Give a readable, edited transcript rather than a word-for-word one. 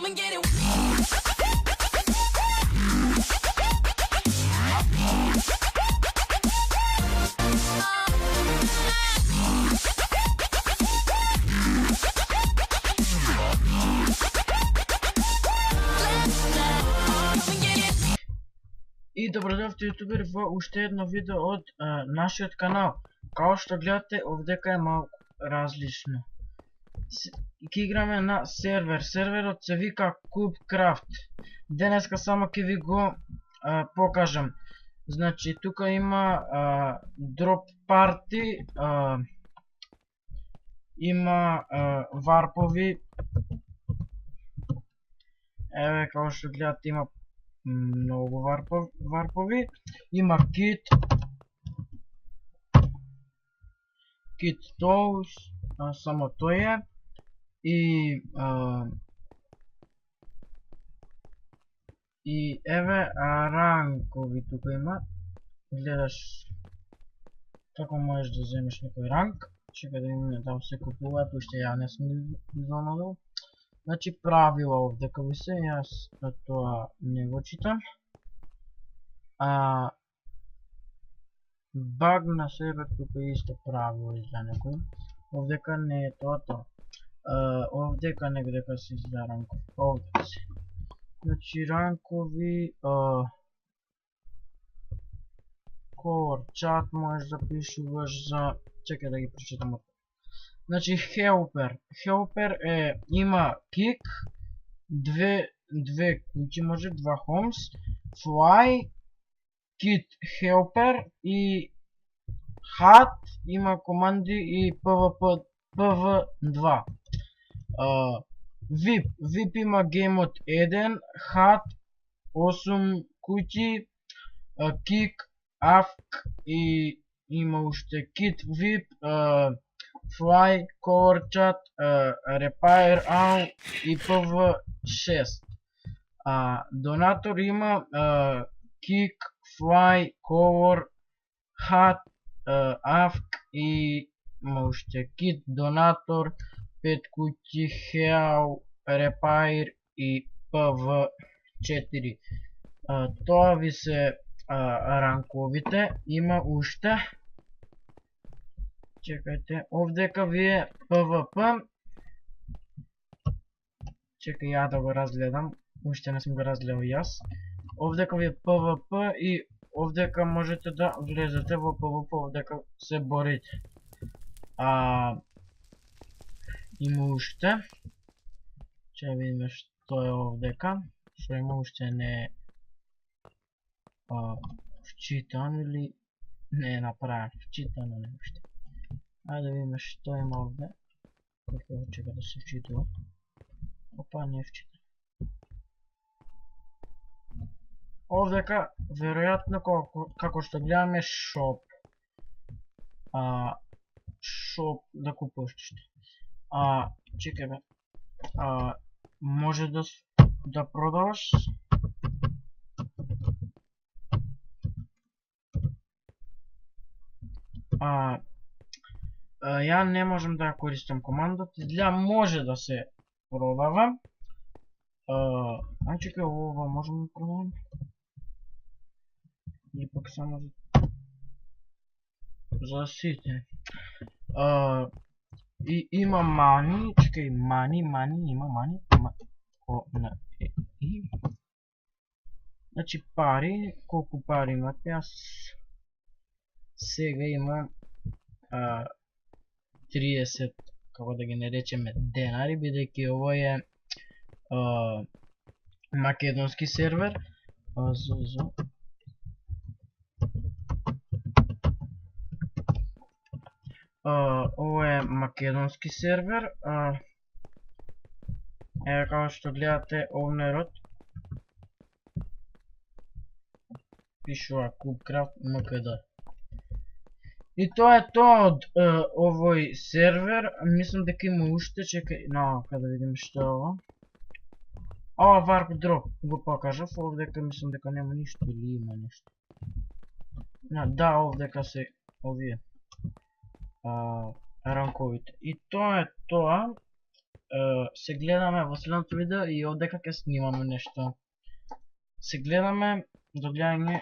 and get it. И добродовте јутубери во уште едно видео од нашиот канал. Као што гледате, овдека е малку различно. Ке играме на сервер. Серверот се вика Cubecraft. Денеска само ке ви го покажам. Значи, тука има Drop Party, има варпови. Еве, као што гледате, има многу варпови. Има Kit Tools, само тој е. И еве ранкови тука има. Гледаш како можеш да земеш некој ранг. Чекај да видиме дали се купуваат, уште ја не сум изонадал. Значи правила овдека ви се, јас тоа не го читам. Баг на сервер тука исто правило за некој. Овдека не е тоа. Овдека негдека се изда ранков. Овдека се. Значи ранкови Core chat можеш да пишуваш за... Чекай да ги прочитам. Значи Helper. Helper е, има Kick, две куќи може, два Homes, Fly, Kit Helper и HUD, има команди и PV2. VIP има геймот 1, HUD 8 куќи, Kick, AFK и има уште Kit VIP, Fly, Core Chat, Repair All и PV6. Донатор има Kick, Fly, Core, HUD, AFK и има уште Kit, Донатор, 5 куќи, Hell, Repair и PV4. Тоа ви се ранковите. Има уште. Чекајте, овдека ви е PvP. Чекај ја да го разгледам. Уште не сум го разгледал јас. Овдека ви е PvP и овдека можете да влезете во PvP, овдека се борите. Има уште. Че видиме што е овдека. Што има уште не е вчитан или не е направен. Вчитано не уште. Ајде да видиме што има овде. Како чека да се вчитува. Опа, не е вчитан. Овдека, веројатно, како што гледаме, шоп. Шоп да купуваш што. Чекай бе. Може да продаваш. Ја не можам да ја користам командата, изгледа може да се продава. Чекај, ова можем да продавам? Или пак само за сите. И има мани, чекај, мани, има мани. Значи пари, колку пари имате, јас сега имам 30, како да ги наречеме, денари, бидејќи овој е македонски сервер. Ово е македонски сервер. Еве како што гледате овнерот. Пишува Cubecraft MKD. И тоа е тоа од овој сервер. Мислам дека има уште, чекај, каде да видиме што е ова. Ова Warp Drop го покажав, овдека мислам дека нема ништо или има нешто. Да, овдека се овие ранковите. И тоа е тоа. се гледаме во следното видео и овдека ќе снимаме нешто. Се гледаме, до гледање.